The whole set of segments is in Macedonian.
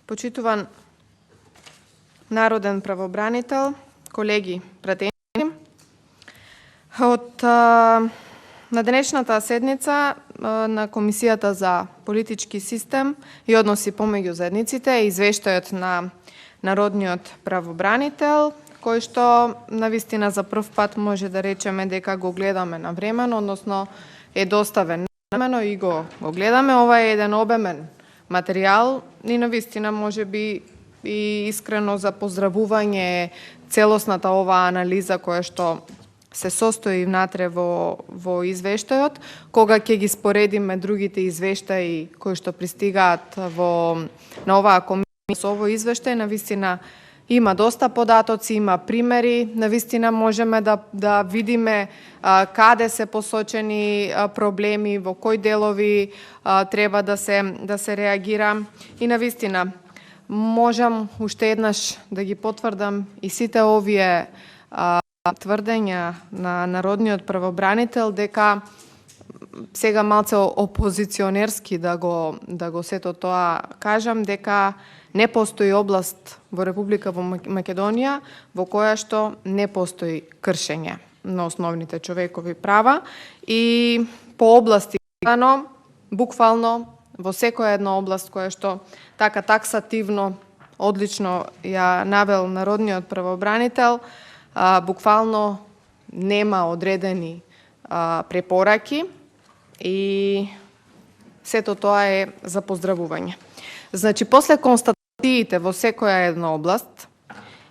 Почитуван народен правобранител, колеги пратеници, на денешната седница на Комисијата за политички систем и односи помеѓу заедниците е извештајот на народниот правобранител, кој што навистина за прв пат може да речеме дека го гледаме навремено, односно е доставен навремено и го гледаме. Ова е еден обемен материјал и навистина може би и искрено за поздравување целосната оваа анализа која што се состои внатре во извештајот. Кога ќе ги споредиме другите извештаи кои што пристигаат на оваа комисија со овој извештај, навистина има доста податоци, има примери, навистина можеме да видиме каде се посочени проблеми, во кои делови треба да се реагира и навистина можам уште еднаш да ги потврдам и сите овие тврдења на народниот правобранител дека сега малце опозиционерски да го сето тоа кажам, дека не постои област во Република Македонија во која што не постои кршење на основните човекови права и по области буквално во секоја една област која што така таксативно, одлично ја навел народниот правобранител, буквално нема одредени препораки и сето тоа е за поздравување. Значи, после констатациите во секоја една област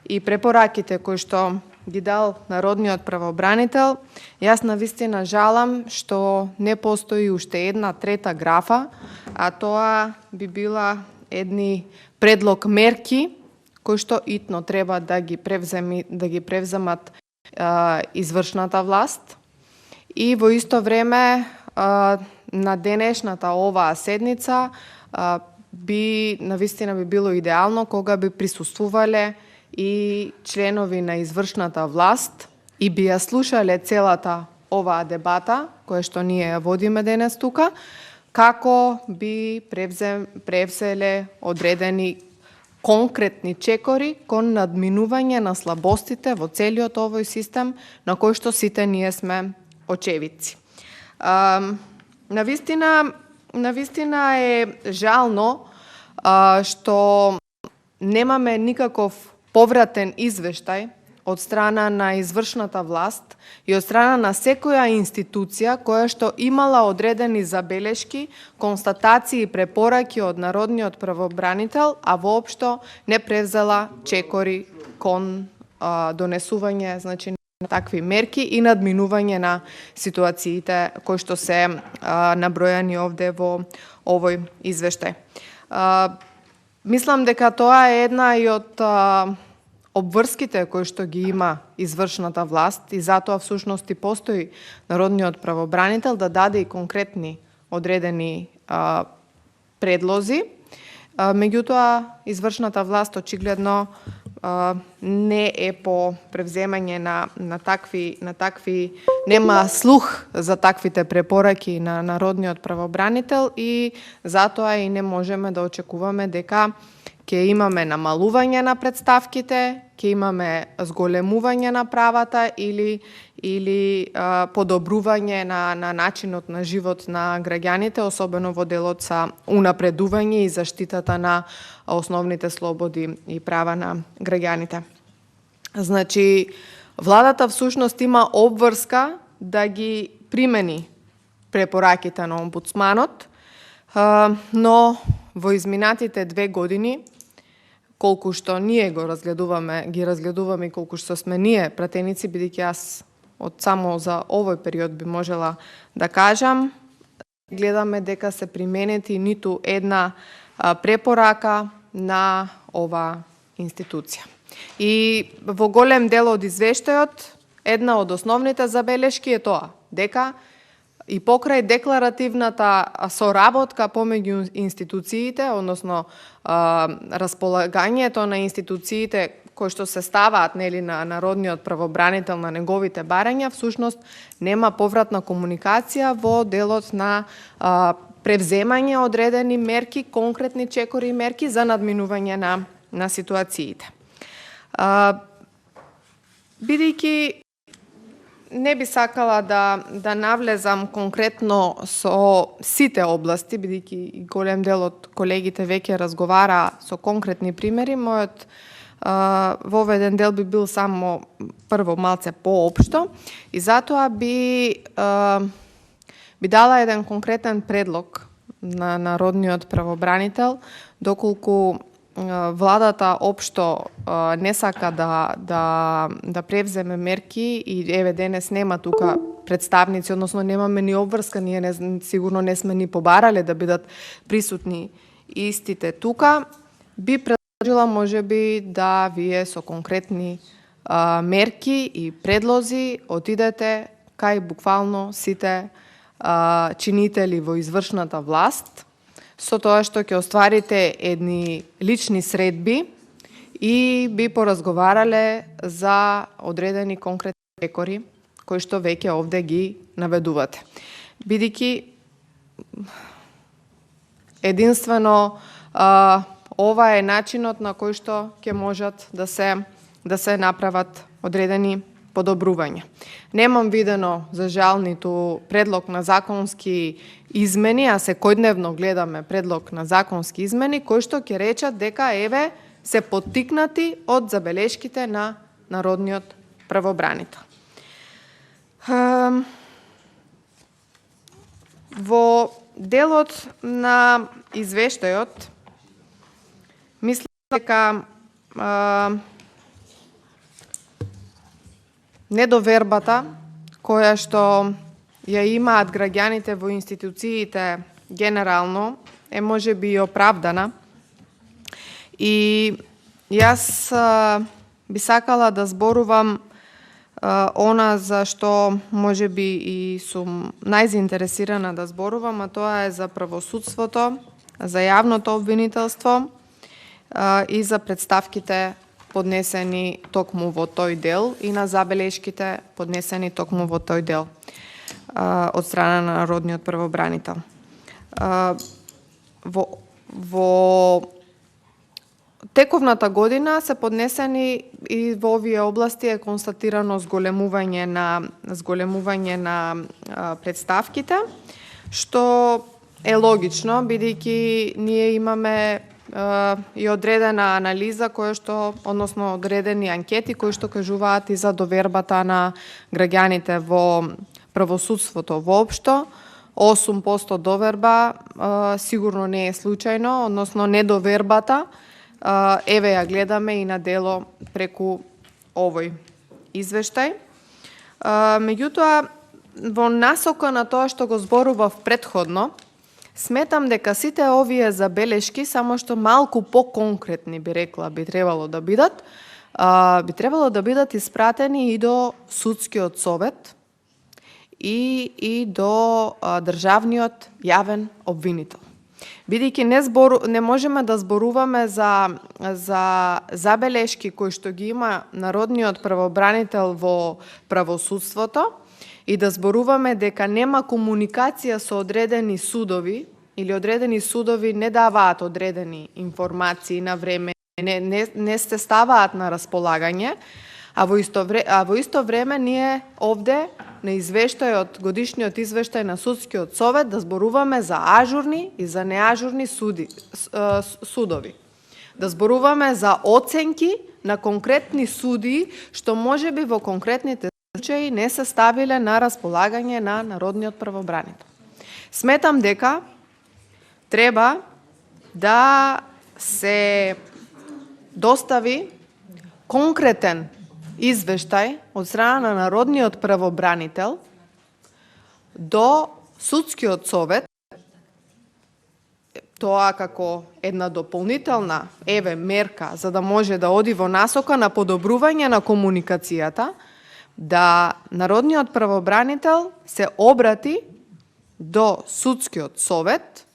и препораките кои што ги дал народниот правобранител, јас навистина жалам што не постои уште една трета графа, а тоа би била едни предлог мерки кои што итно треба да ги превземат извршната власт и во исто време на денешната оваа седница навистина би било идеално кога би присуствувале и членови на извршната власт и би ја слушале целата оваа дебата која што ние ја водиме денес тука, како би превзеле одредени конкретни чекори кон надминување на слабостите во целиот овој систем на кој што сите ние сме очевидци. Навистина е жално што немаме никаков повратен извештај од страна на извршната власт и од страна на секоја институција која што имала одредени забелешки, констатации и препораки од народниот правобранител, а воопшто не превзела чекори кон донесување, значи, на такви мерки и надминување на ситуациите кои што се набројани овде во овој извештај. Мислам дека тоа е една и од обврските кои што ги има извршната власт и затоа всушност и постои народниот правобранител да даде и конкретни одредени предлози. Меѓутоа, извршната власт очигледно не е по превземање на такви нема слух за таквите препораки на народниот правобранител и затоа и не можеме да очекуваме дека ќе имаме намалување на претставките, ќе имаме зголемување на правата или подобрување на начинот на живот на граѓаните, особено во делот са унапредување и заштитата на основните слободи и права на граѓаните. Значи, владата всушност има обврска да ги примени препораките на омбудсманот, но во изминатите 2 години, колку што ние ги разгледуваме и колку што сме ние пратеници, бидејќи јас само за овој период би можела да кажам, гледаме дека се применети ниту една препорака на оваа институција. И во голем дел од извештајот, една од основните забелешки е тоа, дека и покрај декларативната соработка помеѓу институциите, односно располагањето на институциите кои што се ставаат на народниот правобранител на неговите барања, всушност нема повратна комуникација во делот на превземање одредени мерки, конкретни чекори мерки за надминување на ситуациите. Бидејќи не би сакала да навлезам конкретно со сите области, бидејќи голем дел од колегите веќе разговара со конкретни примери, мојот воведен дел би бил само прво малце поопшто и затоа би дала еден конкретен предлог на народниот правобранител, доколку владата општо не сака да превземе мерки и еве денес нема тука представници, односно немаме ни обврска, ние сигурно не сме ни побарале да бидат присутни истите тука, би предложила можеби да вие со конкретни мерки и предлози отидете кај буквално сите чинители во извршната власт, со тоа што ќе остварите едни лични средби и би поразговарале за одредени конкретни чекори кои што веќе овде ги наведувате. Бидејќи единствено ова е начинот на кој што ќе можат да се направат одредени подобрувања. Немам видено, за жал, ниту предлог на законски измени, а секојдневно гледаме предлог на законски измени, кои што ќе речат дека еве се поттикнати од забелешките на народниот правобранител. Во делот на извештајот, мислам дека недовербата која што ја имаат граѓаните во институциите генерално е можеби и оправдана. И јас би сакала да зборувам она за што можеби и сум најзаинтересирана да зборувам, а тоа е за правосудството, за јавното обвинителство и за представките поднесени токму во тој дел и на забелешките поднесени токму во тој дел од страна на народниот правобранител. Во тековната година се поднесени и во овие области е констатирано зголемување на представките, што е логично, бидејќи ние имаме и одредена анализа која што, односно одредени анкети кои што кажуваат и за довербата на граѓаните во правосудството воопшто. 8% доверба сигурно не е случајно, односно недовербата еве ја гледаме и на дело преку овој извештај. Меѓутоа, во насока на тоа што го зборував претходно, сметам дека сите овие забелешки, само што малку по-конкретни би рекла, би требало да бидат испратени и до судскиот совет и до државниот јавен обвинител. Бидејќи не можеме да зборуваме за забелешки кои што ги има народниот правобранител во правосудството и да зборуваме дека нема комуникација со одредени судови или одредени судови не даваат одредени информации на време, не се ставаат на располагање, а во исто време ние овде на извештајот, годишниот извештај на судскиот совет да зборуваме за ажурни и за неажурни судови. Да зборуваме за оценки на конкретни судии што можеби во конкретните случаи не се ставиле на располагање на народниот правобранител. Сметам дека треба да се достави конкретен извештај од страна на народниот правобранител до судскиот совет, тоа како една дополнителна мерка за да може да оди во насока на подобрување на комуникацијата, да народниот правобранител се обрати до судскиот совет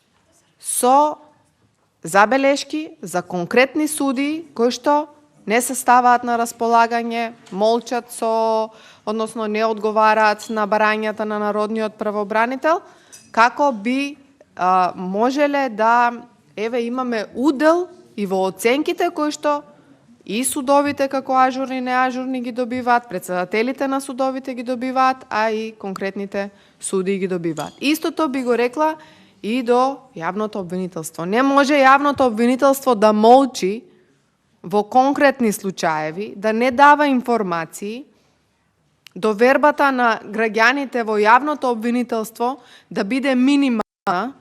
со забелешки за конкретни судии кои што не се ставаат на располагање, молчат односно не одговараат на барањата на народниот правобранител, како би можеле да имаме удел и во оценките кои што и судовите како ажурни и неажурни ги добиваат, председателите на судовите ги добиваат, а и конкретните суди ги добиваат. Истото би го рекла и до јавното обвинителство. Не може јавното обвинителство да молчи во конкретни случаеви, да не дава информации, довербата на граѓаните во јавното обвинителство да биде минимална,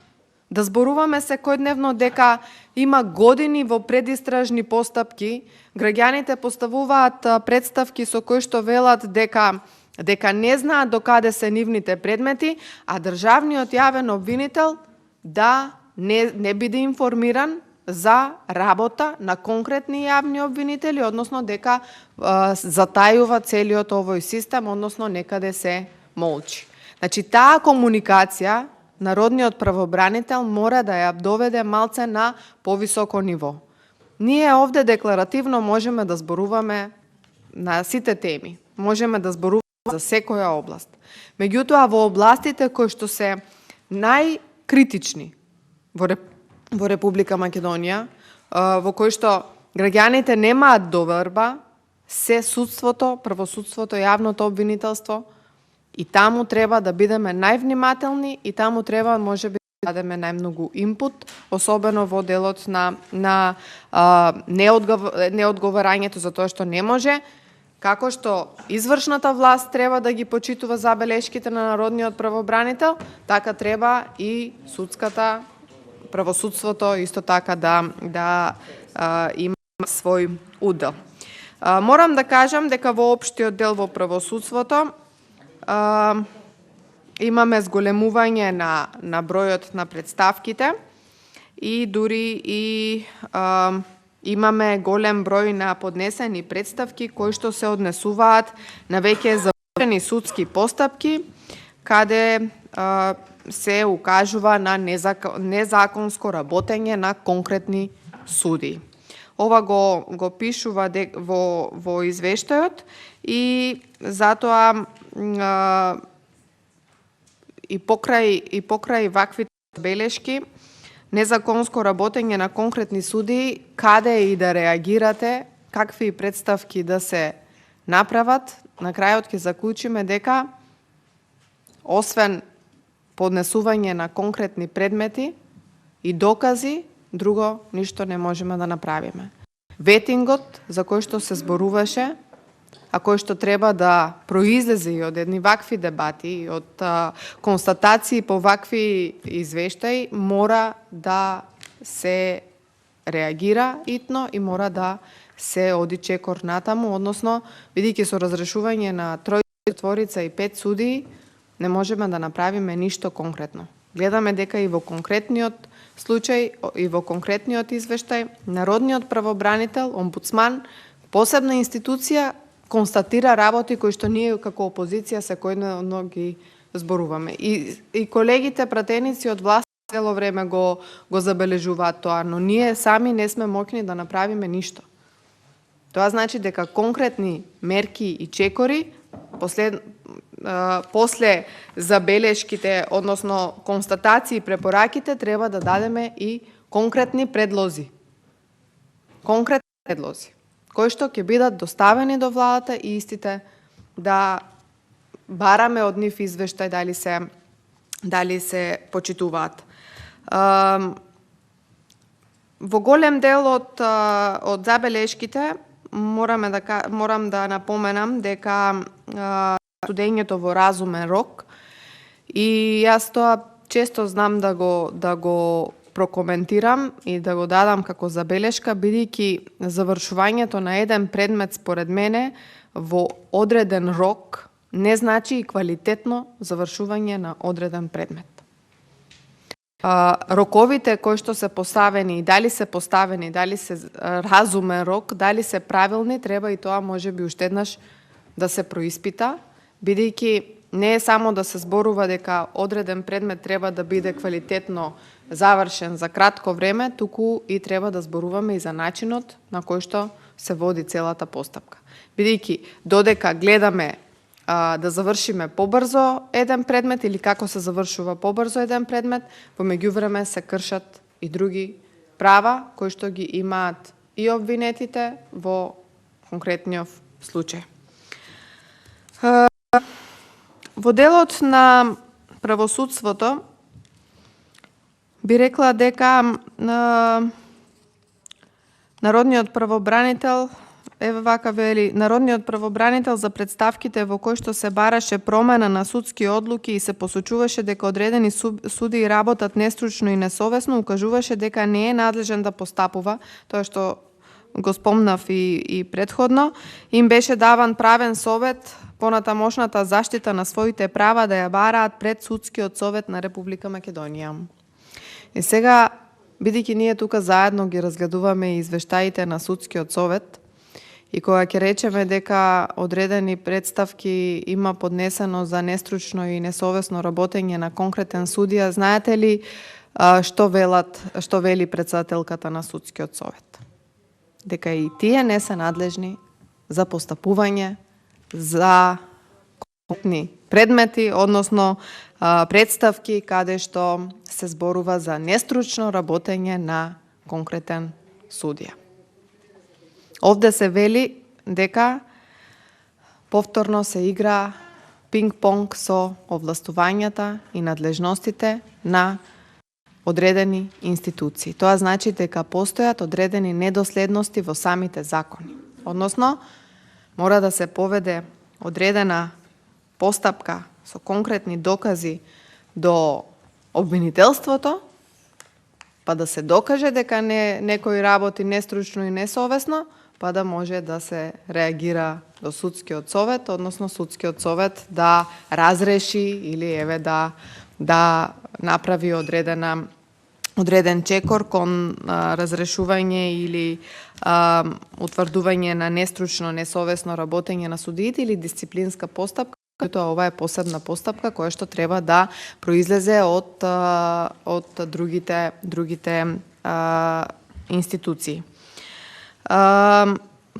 да зборуваме секојдневно дека има години во предистражни постапки, граѓаните поставуваат представки со кои што велат дека не знаат до каде се нивните предмети, а државниот јавен обвинител да не биде информиран за работа на конкретни јавни обвинители, односно дека затајува целиот овој систем, односно некаде се молчи. Значи, таа комуникација народниот правобранител мора да ја доведе малце на повисоко ниво. Ние овде декларативно можеме да зборуваме на сите теми. Можеме да зборуваме за секоја област. Меѓутоа, во областите кои што се најкритични во Република Македонија, во кои што граѓаните немаат доверба, се судството, правосудството, јавното обвинителство, и таму треба да бидеме највнимателни и таму треба можеби да дадеме најмногу инпут, особено во делот на неодговарањето за тоа што не може, како што извршната власт треба да ги почитува забелешките на народниот правобранител, така треба и судската, правосудството исто така да има свој удел. Морам да кажам дека во општиот дел во правосудството имаме зголемување на бројот на представките и дури и имаме голем број на поднесени представки кои што се однесуваат на веќе завршени судски постапки, каде се укажува на незаконско работење на конкретни суди. Ова го пишува во извештајот и затоа и покрај вакви белешки, незаконско работење на конкретни суди, каде и да реагирате, какви представки да се направат, на крајот ќе заклучиме дека освен поднесување на конкретни предмети и докази, друго ништо не можеме да направиме. Ветингот за кој што се зборуваше, а кој што треба да произлезе и од едни вакви дебати, и од констатации по вакви извештаи, мора да се реагира итно и мора да се оди чекор натаму, односно, бидејќи со разрешување на тројца, четворица и 5 судии, не можеме да направиме ништо конкретно. Гледаме дека и во конкретниот случај, и во конкретниот извештај, народниот правобранител, омбудсман, посебна институција, констатира работи кои што ние како опозиција секојдневно ги зборуваме. И колегите пратеници од власт цело време го забележуваат тоа, но ние сами не сме моќни да направиме ништо. Тоа значи дека конкретни мерки и чекори после забелешките, односно констатации и препораките, треба да дадеме и конкретни предлози. Конкретни предлози, кои што ќе бидат доставени до владата и истите да бараме од нив извештај дали се почитуваат. Во голем дел од забелешките морам да напоменам дека судењето во разумен рок, и јас тоа често знам да го прокоментирам и да го дадам како забелешка, бидејќи завршувањето на еден предмет според мене во одреден рок не значи и квалитетно завршување на одреден предмет. Роковите кои што се поставени, дали се поставени, дали се разумен рок, дали се правилни, треба и тоа можеби уште еднаш да се происпита, бидејќи не е само да се зборува дека одреден предмет треба да биде квалитетно завршен за кратко време, туку и треба да зборуваме и за начинот на кој што се води целата постапка. Бидејќи додека гледаме да завршиме побрзо еден предмет или како се завршува побрзо еден предмет, во меѓувреме се кршат и други права кои што ги имаат и обвинетите во конкретниот случај. Во делот на правосудството би рекла дека народниот правобранител вака вели: народниот правобранител за претставките во кои што се бараше промена на судски одлуки и се посочуваше дека одредени судии работат нестручно и несовесно, укажуваше дека не е надлежен да постапува, тоа што го спомнав и предходно. Им беше даван правен совет понатамошната заштита на своите права да ја бараат пред Судскиот совет на Република Македонија. И сега, бидејќи ние тука заедно ги разгледуваме извештаите на Судскиот совет, и кога ќе речеме дека одредени претставки има поднесено за нестручно и несовесно работење на конкретен судија, знаете ли што вели претседателката на Судскиот совет? Дека и тие не се надлежни за постапување за конкретни предмети, односно претставки каде што се зборува за нестручно работење на конкретен судија. Овде се вели дека повторно се игра пинг-понг со овластувањата и надлежностите на одредени институции. Тоа значи дека постојат одредени недоследности во самите закони. Односно, мора да се поведе одредена постапка со конкретни докази до обвинителството, па да се докаже дека некој работи нестручно и несовесно, па да може да се реагира до Судскиот совет, односно Судскиот совет да разреши или да направи одреден чекор кон разрешување или утврдување на нестручно, несовесно работење на судиите или дисциплинска постапка. Ова е посебна постапка која што треба да произлезе од другите институции.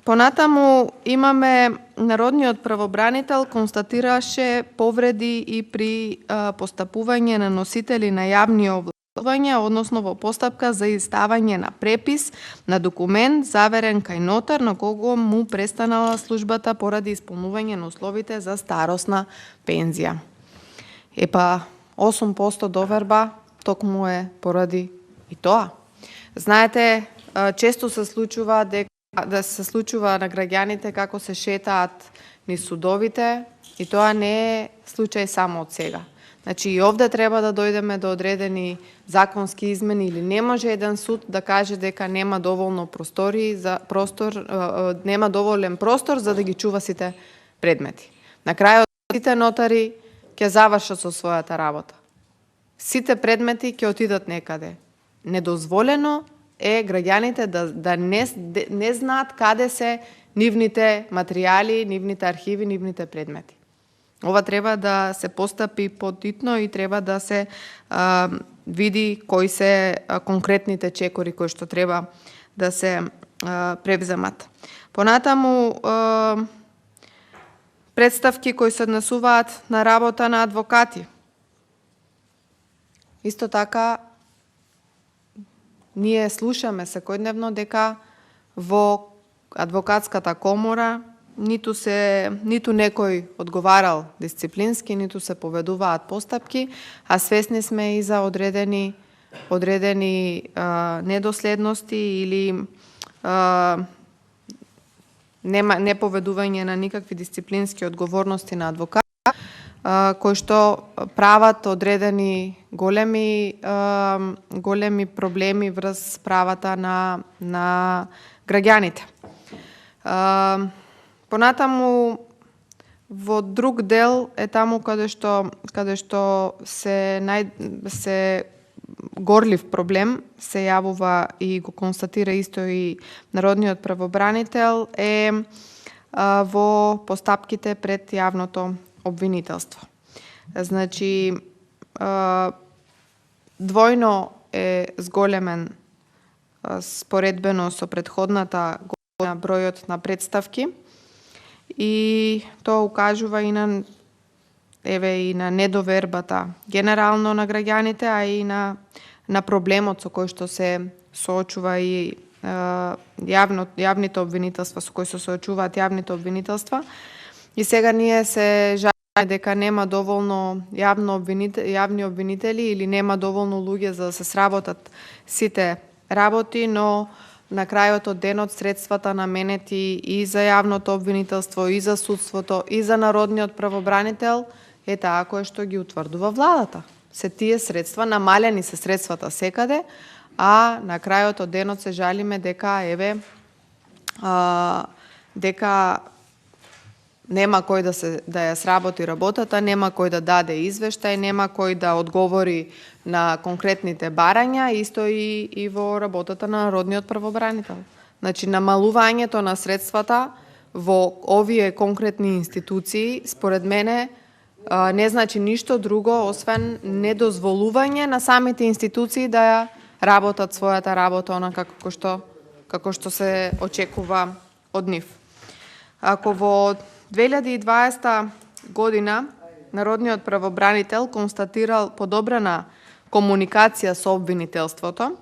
Понатаму имаме народниот правобранител констатираше повреди и при постапување на носители на јавни овластувања, односно во постапка за издавање на препис на документ заверен кај нотар на кого му престанала службата поради исполнување на условите за старосна пензија. 8% доверба токму е поради и тоа. Знаете, често се случува на граѓаните како се шетаат низ судовите и тоа не е случај само од сега. Значи и овде треба да дојдеме до одредени законски измени или не може еден суд да каже дека нема доволно нема доволен простор за да ги чува сите предмети. На крајот сите нотари ќе завршат со својата работа. Сите предмети ќе отидат некаде. Недозволено е граѓаните да не знаат каде се нивните материјали, нивните архиви, нивните предмети. Ова треба да се постапи подитно и треба да се види кои се конкретните чекори кои што треба да се превземат. Понатаму претставки кои се однесуваат на работа на адвокати. Исто така ние слушаме секојдневно дека во адвокатската комора ниту некој одговарал дисциплински, ниту се поведуваат постапки, а свесни сме и за одредени недоследности или неповедување на никакви дисциплински одговорности на адвокат, кои што прават одредени големи проблеми врз правата на граѓаните. Понатаму во друг дел е таму каде што се горлив проблем се јавува и го констатира исто и народниот правобранител е во постапките пред јавното обвинителство. Значи двојно е зголемен споредбено со претходната година бројот на претставки и тоа укажува и на недовербата генерално на граѓаните, а и на проблемот со кој што се соочува и јавните обвинителства, со кои се соочуваат јавните обвинителства. И сега ние се жалиме дека нема доволно јавни обвинители или нема доволно луѓе за да се сработат сите работи, но на крајот од денот средствата наменети и за јавното обвинителство, и за судството, и за народниот правобранител е таа која што ги утврдува владата. Се тие средства, намалени се средствата секаде, а на крајот од денот се жалиме дека дека нема кој да ја сработи работата, нема кој да даде извештај, нема кој да одговори на конкретните барања, исто и во работата на народниот правобранител. Значи, намалувањето на средствата во овие конкретни институции, според мене, не значи ништо друго, освен недозволување на самите институции да ја работат својата работа онака како што се очекува од нив. Ако во 2020 година народниот правобранител констатирал подобрена комуникација со обвинителството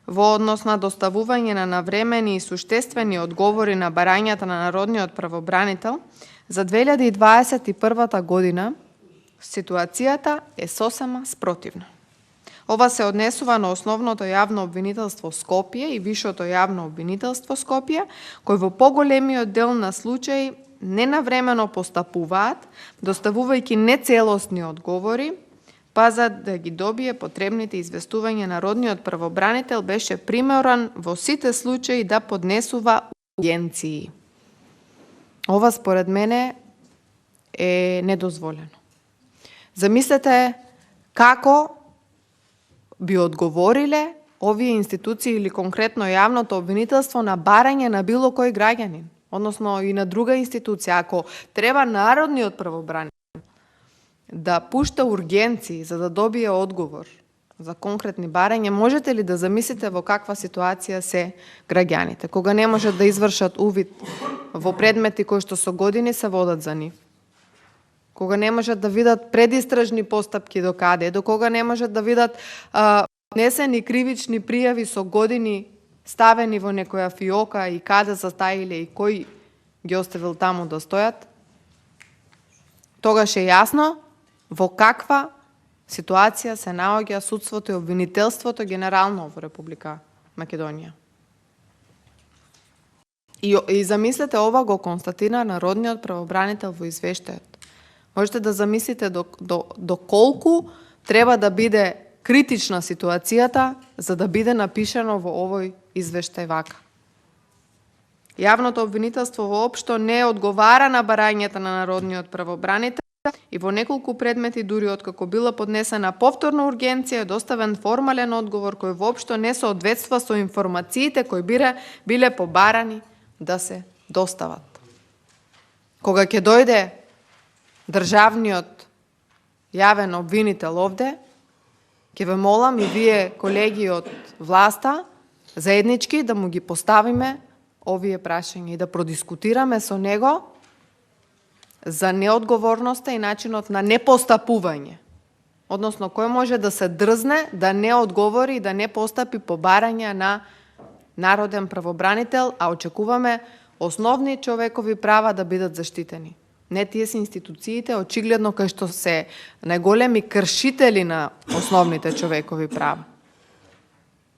во однос на доставување на навремени и суштествени одговори на барањата на народниот правобранител, за 2021 година ситуацијата е сосема спротивна. Ова се однесува на основното јавно обвинителство Скопје и Вишото јавно обвинителство Скопје, кои во поголемиот дел на случаи ненавремено постапуваат, доставувајќи нецелосни одговори, па за да ги добие потребните известувања народниот правобранител беше приморан во сите случаи да поднесува ургенции. Ова според мене е недозволено. Замислете како би одговориле овие институции или конкретно јавното обвинителство на барање на било кој граѓанин, односно и на друга институција. Ако треба народниот правобранител да пушта ургенции за да добие одговор за конкретни барања, можете ли да замислите во каква ситуација се граѓаните, кога не можат да извршат увид во предмети кои што со години се водат за нив? Кога не можат да видат предистражни постапки до каде, до кога не можат да видат поднесени кривични пријави со години ставени во некоја фиока и каде затаиле и кој ги оставил таму да стојат, тогаш е јасно во каква ситуација се наоѓа судството и обвинителството генерално во Република Македонија. И замислете, ова го констатира народниот правобранител во извештајот. Можете да замислите до колку треба да биде критична ситуацијата за да биде напишано во овој извештај вака. Јавното обвинителство воопшто не одговара на барањата на народниот правобранител и во неколку предмети, дури откако била поднесена повторна ургенција, е доставен формален одговор кој воопшто не соодветства со информациите кои биле побарани да се достават. Кога ќе дојде државниот јавен обвинител овде, ќе ве молам и вие, колеги од власта, заеднички да му ги поставиме овие прашања и да продискутираме со него за неодговорноста и начинот на непостапување. Односно, кој може да се дрзне да не одговори и да не постапи по барања на народен правобранител, а очекуваме основни човекови права да бидат заштитени. Не тие се институциите, очигледно кај што се најголеми кршители на основните човекови права.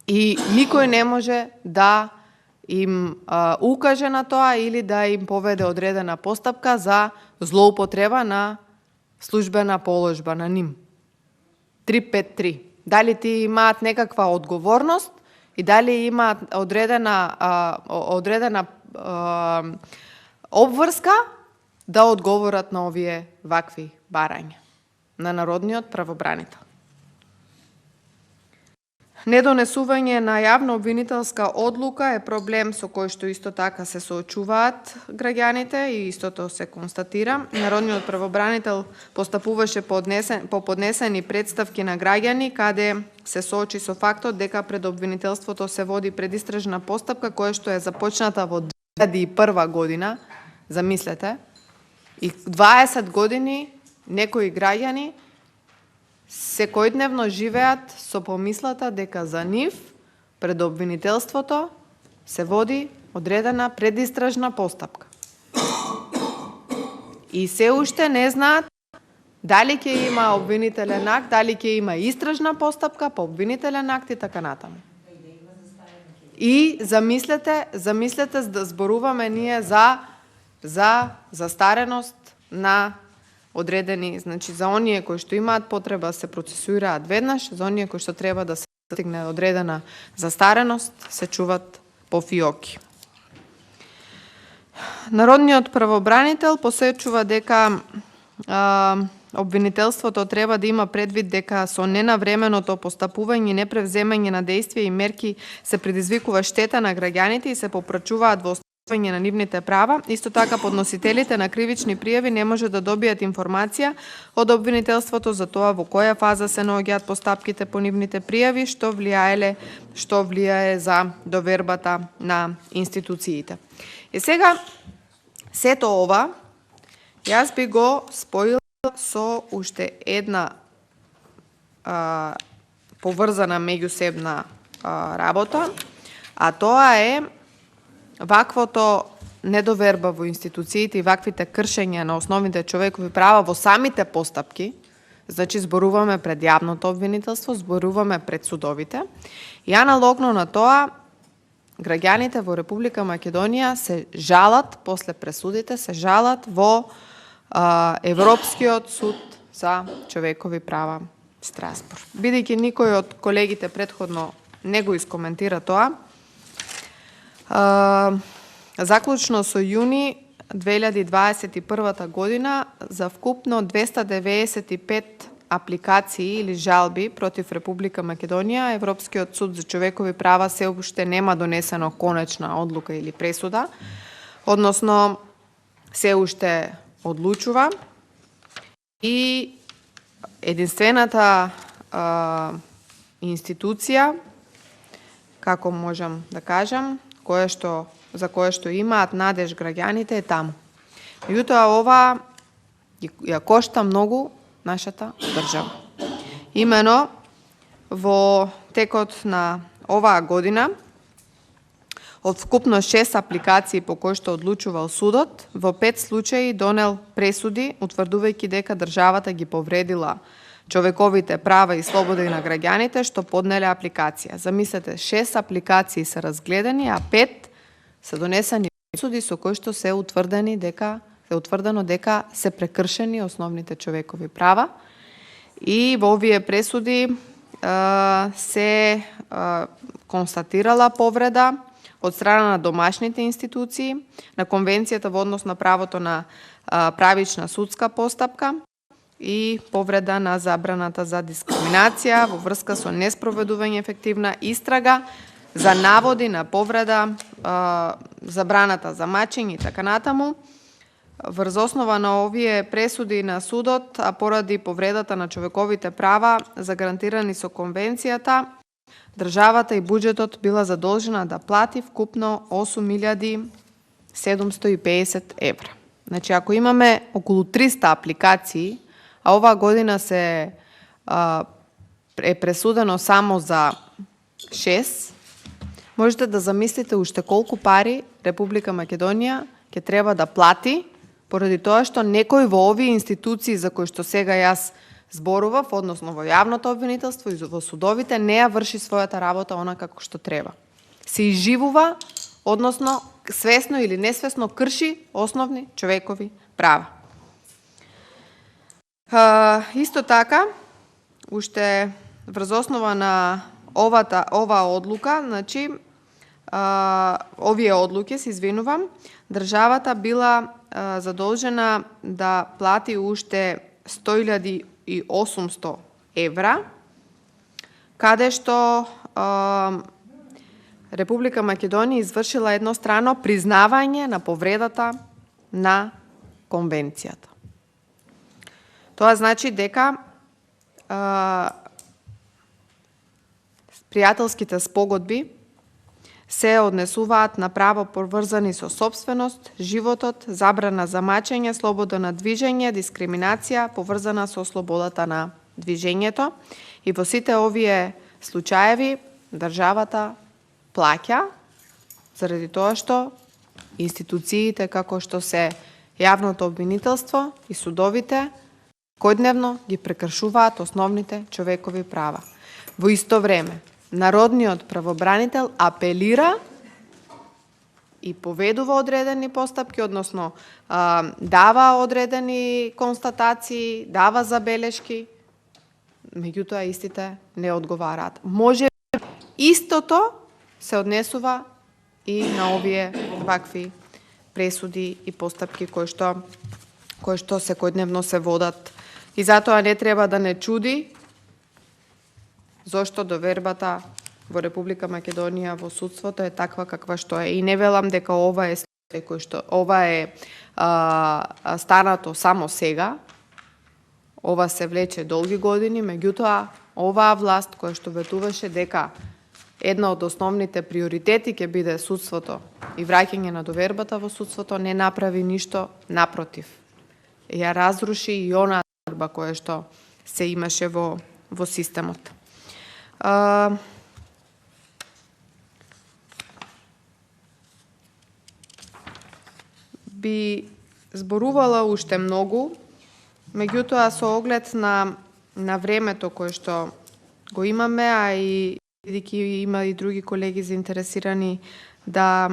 И никој не може да им укаже на тоа или да им поведе одредена постапка за злоупотреба на службена положба на ним. 353. Дали ти имаат некаква одговорност и дали имаат одредена обврска да одговорат на овие вакви барања на народниот правобранител. Недонесување на јавно обвинителска одлука е проблем со кој што исто така се соочуваат граѓаните и истото се констатира. Народниот правобранител постапуваше по поднесени представки на граѓани каде се соочи со фактот дека пред обвинителството се води предистражна постапка која што е започната во 2001 година. Замислете, и 20 години некои граѓани секојдневно живеат со помислата дека за нив пред обвинителството се води одредена предистражна постапка. И се уште не знаат дали ќе има обвинителен акт, дали ќе има истражна постапка по обвинителен акт и така натаму. И замислете да зборуваме ние за застареност на одредени, значи за оние кои што имаат потреба да се процесуираат веднаш, за оние кои што треба да се стигне одредена застареност, се чуват по фиоки. Народниот правобранител посечува дека обвинителството треба да има предвид дека со ненавременото постапување и непревземање на действија и мерки се предизвикува штета на граѓаните и се попрачуваат во остварување на нивните права. Исто така подносителите на кривични пријави не може да добијат информација од обвинителството за тоа во која фаза се наоѓаат постапките по нивните пријави, што влијае за довербата на институциите. И сега сето ова јас би го споила со уште една поврзана меѓусебна работа, а тоа е ваквото недоверба во институциите и ваквите кршења на основните човекови права во самите постапки, значи зборуваме пред јавното обвинителство, зборуваме пред судовите, и аналогно на тоа граѓаните во Република Македонија се жалат после пресудите, се жалат во Европскиот суд за човекови права Страсбург. Бидејќи никој од колегите претходно не го искоментира тоа, заклучно со јуни 2021 година за вкупно 295 апликации или жалби против Република Македонија, Европскиот суд за човекови права се уште нема донесено конечна одлука или пресуда, односно се уште одлучува, и единствената институција, како можам да кажам, за кое што имаат надеж граѓаните е таму. Меѓутоа ова ја кошта многу нашата држава. Имено во текот на оваа година од вкупно 6 апликации по кои што одлучувал судот, во 5 случаи донел пресуди, утврдувајќи дека државата ги повредила човековите права и слободи на граѓаните што поднеле апликација. Замислете, 6 апликации се разгледани, а 5 се донесени пресуди со кои што се утврдено дека се прекршени основните човекови права. И во овие пресуди се констатирала повреда од страна на домашните институции, на Конвенцијата во однос на правото на правична судска постапка и повреда на забраната за дискриминација во врска со неспроведување ефективна истрага за наводи на повреда, забраната за мачење и така натаму. Врз основа на овие пресуди на судот, а поради повредата на човековите права загарантирани со Конвенцијата, државата и буџетот била задолжена да плати вкупно 8.750 евра. Значи, ако имаме околу 300 апликации, а оваа година е пресудено само за 6, можете да замислите уште колку пари Република Македонија ќе треба да плати поради тоа што некој во овие институции за кои што сега јас зборував, односно во јавното обвинителство и во судовите, не ја врши својата работа онака како што треба. Се изживува, односно свесно или несвесно крши основни човекови права. Исто така, уште врз основа на оваа одлука, значи, овие одлуки, се извинувам, државата била задолжена да плати уште 100.800 евра, каде што Република Македонија извршила еднострано признавање на повредата на Конвенцијата. Тоа значи дека пријателските спогодби се однесуваат на право поврзани со собственост, животот, забрана за мачење, слобода на движење, дискриминација поврзана со слободата на движењето. И во сите овие случаеви државата плаќа заради тоа што институциите како што се јавното обвинителство и судовите којдневно ги прекршуваат основните човекови права. Во исто време, народниот правобранител апелира и поведува одредени постапки, односно дава одредени констатации, дава забелешки, меѓутоа истите не одговараат. Може истото се однесува и на овие вакви пресуди и постапки кои што секојдневно се водат. И затоа не треба да не чуди зошто довербата во Република Македонија во судството е таква каква што е. И не велам дека ова е случај кој што ова е станато само сега. Ова се влече долги години, меѓутоа оваа власт која што ветуваше дека една од основните приоритети ќе биде судството и враќање на довербата во судството, не направи ништо, напротив. Ја разруши и онаа борба која што се имаше во системот. Би зборувала уште многу, меѓутоа со оглед на времето кое што го имаме, а и бидејќи има и други колеги заинтересирани да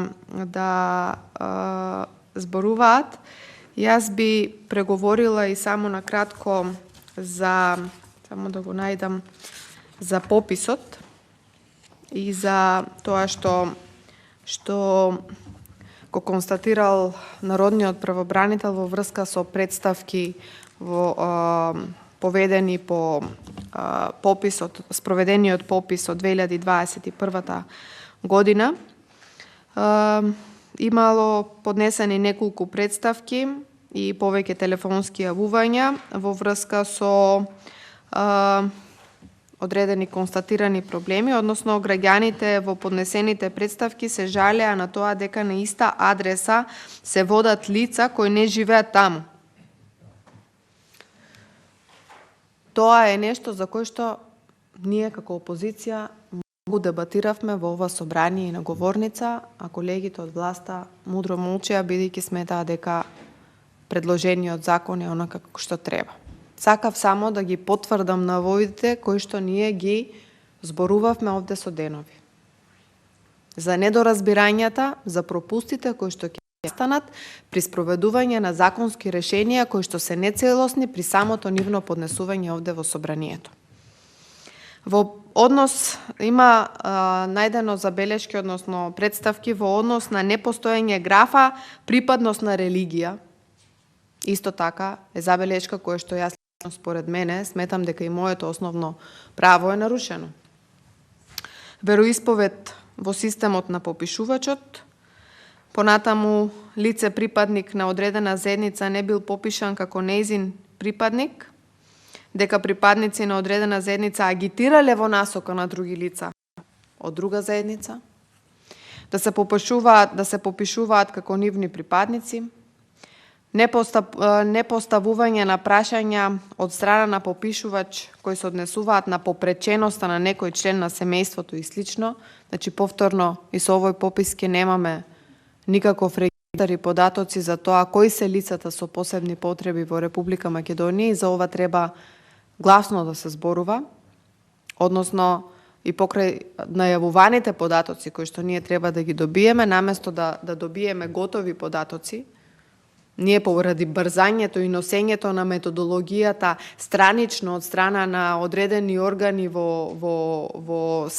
зборуваат, јас би преговорила и само на кратко само да го најдам, за пописот и за тоа што го констатирал народниот правобранител во врска со представки поведени по пописот, спроведениот попис од 2021 година. Имало поднесени неколку представки и повеќе телефонски јавувања во врска со одредени констатирани проблеми, односно граѓаните во поднесените представки се жалеа на тоа дека на иста адреса се водат лица кои не живеат таму. Тоа е нешто за кое што ние како опозиција многу дебатиравме во ова собрание и на говорница, а колегите од власта мудро молчеа бидејќи сметаа дека предложениот закон е онака како што треба. Сакав само да ги потврдам наводите кои што ние ги зборувавме овде со денови. За недоразбирањата, за пропустите кои што ќе станат при спроведување на законски решенија кои што се нецелосни при самото нивно поднесување овде во собранието. Во однос има најдено забелешки, односно представки во однос на непостоење графа припадност на религија. Исто така е забелешка која што јас според мене сметам дека и моето основно право е нарушено. Вероисповед во системот на попишувачот, понатаму лице припадник на одредена заедница не бил попишан како нејзин припадник, дека припадници на одредена заедница агитирале во насока на други лица од друга заедница, да се попишуваат како нивни припадници, непоставување на прашања од страна на попишувач кои се однесуваат на попреченоста на некој член на семејството и слично. Значи, повторно и со овој попис ке немаме никаков регистар и податоци за тоа кои се лицата со посебни потреби во Република Македонија и за ова треба гласно да се зборува, односно и покрај најавуваните податоци кои што ние треба да ги добиеме, наместо да добиеме готови податоци, ние поради брзањето и носењето на методологијата странично од страна на одредени органи во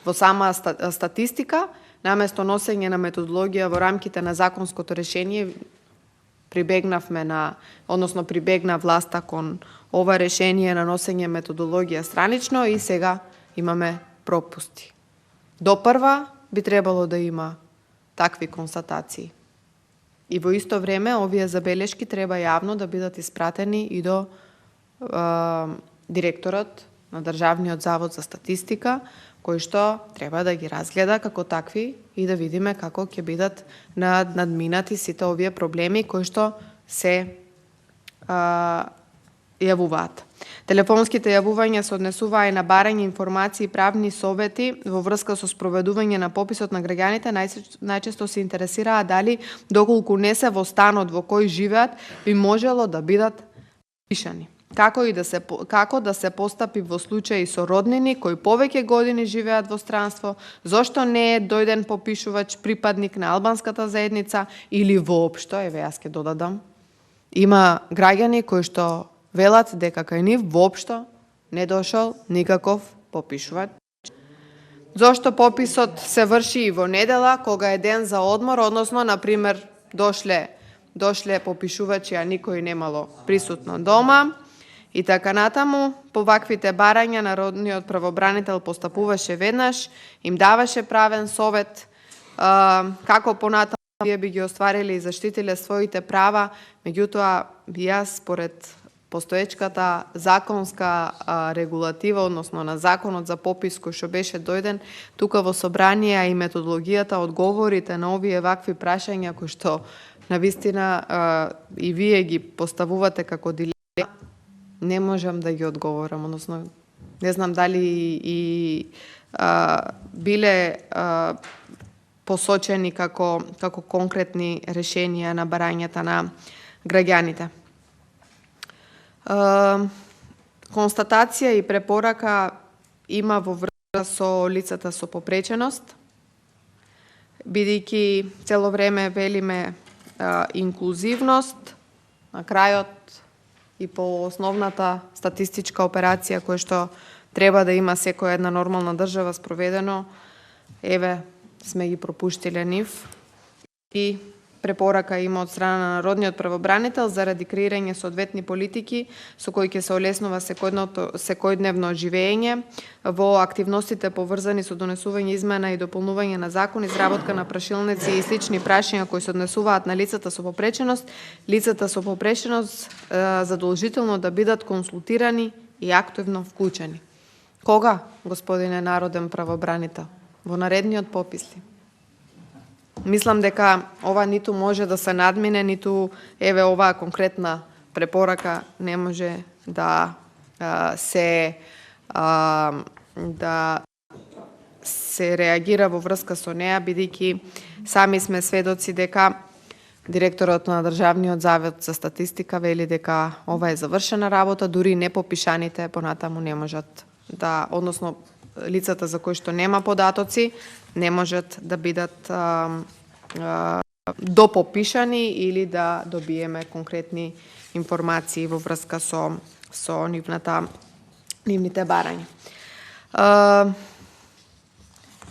сама статистика, наместо носење на методологија во рамките на законското решение, прибегна власта кон ова решение на носење методологија странично и сега имаме пропусти. Допрва би требало да има такви констатации. И во исто време овие забелешки треба јавно да бидат испратени и до директорот на Државниот завод за статистика, кои што треба да ги разгледа како такви и да видиме како ќе бидат надминати сите овие проблеми кои што се јавуваат. Телефонските јавувања се однесуваа и на барање информации и правни совети во врска со спроведување на пописот на граѓаните. Најчесто се интересираа дали, доколку не се во станот во кој живеат, би можело да бидат пишани. Како да се постапи во случаи со роднини кои повеќе години живеат во странство, зошто не е дојден попишувач припадник на албанската заедница или воопшто, еве јас ќе додадам, има граѓани кои што велат дека кај нив воопшто не дошол никаков попишувач. Зошто пописот се врши и во недела, кога е ден за одмор, односно, например, дошле попишувачи, а никој немало присутно дома, и така натаму. По ваквите барања народниот правобранител постапуваше веднаш, им даваше правен совет како понатаму тие би ги оствариле и заштитиле своите права. Меѓутоа, јас според постоечката законска регулатива, односно на законот за попис кој што беше дојден тука во собрание, и методологијата, одговорите на овие вакви прашања кои што навистина и вие ги поставувате како дилема, не можам да ги одговорам, односно не знам дали и биле посочени како конкретни решенија на барањата на граѓаните. Констатација и препорака има во врска со лицата со попреченост, бидејќи цело време велиме инклузивност, на крајот и по основната статистичка операција која што треба да има секоја една нормална држава спроведено, еве сме ги пропуштиле нив. И препорака има од страна на народниот правобранител заради креирање соодветни политики со кои ќе се олеснува секојдневно живење во активностите поврзани со донесување измена и дополнување на закон, изработка на прашилници и слични прашања кои се однесуваат на лицата со попреченост. Лицата со попреченост задолжително да бидат консултирани и активно вклучени. Кога, господине народен правобранител? Во наредниот попис ли? Мислам дека ова ниту може да се надмине, ниту еве оваа конкретна препорака не може да се реагира во врска со неа, бидејќи сами сме сведоци дека директорот на Државниот завод за статистика вели дека ова е завршена работа, дури непопишаните понатаму не можат да, односно лицата за кои што нема податоци, не можат да бидат допопишани или да добиеме конкретни информации во врска со нивните барања.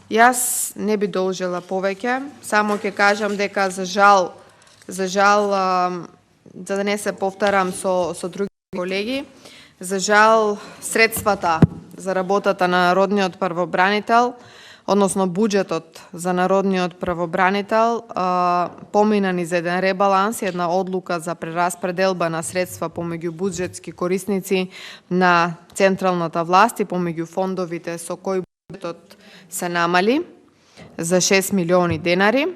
Јас не би должела повеќе, само ќе кажам дека за жал, за да не се повторам со други колеги, за жал средствата за работата на народниот правобранител, односно буџетот за народниот правобранител, помина низ еден ребаланс, една одлука за прераспределба на средства помеѓу буџетски корисници на централната власт и помеѓу фондовите со кои буџетот се намали за 6 милиони денари.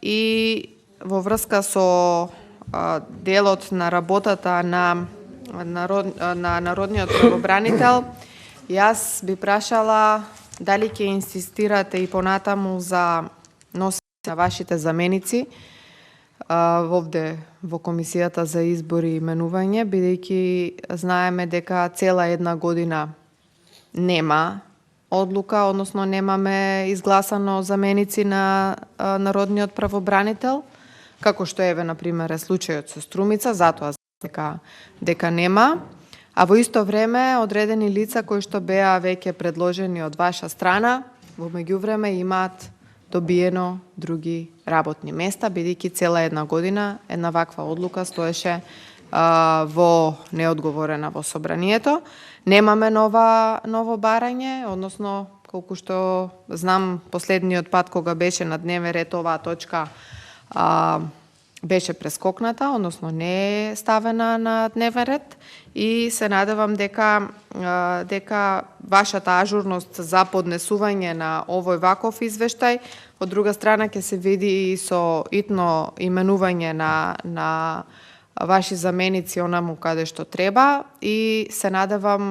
И во врска со делот на работата на народниот правобранител, јас би прашала дали ќе инсистирате и понатаму за носење на вашите заменици вовде во Комисијата за избори и именување, бидејќи знаеме дека цела една година нема одлука, односно немаме изгласано заменици на народниот правобранител, како што еве на пример е случајот со Струмица, затоа дека нема. А во исто време, одредени лица кои што беа веќе предложени од ваша страна, во меѓувреме имаат добиено други работни места, бидејќи цела една година една ваква одлука стоеше во неодговорена во собранието. Немаме ново барање, односно, колку што знам, последниот пат кога беше на дневен ред оваа точка беше прескокната, односно не е ставена на дневен ред и се надевам дека вашата ажурност за поднесување на овој ваков извештај од друга страна ќе се види и со итно именување на ваши заменици онаму каде што треба и се надевам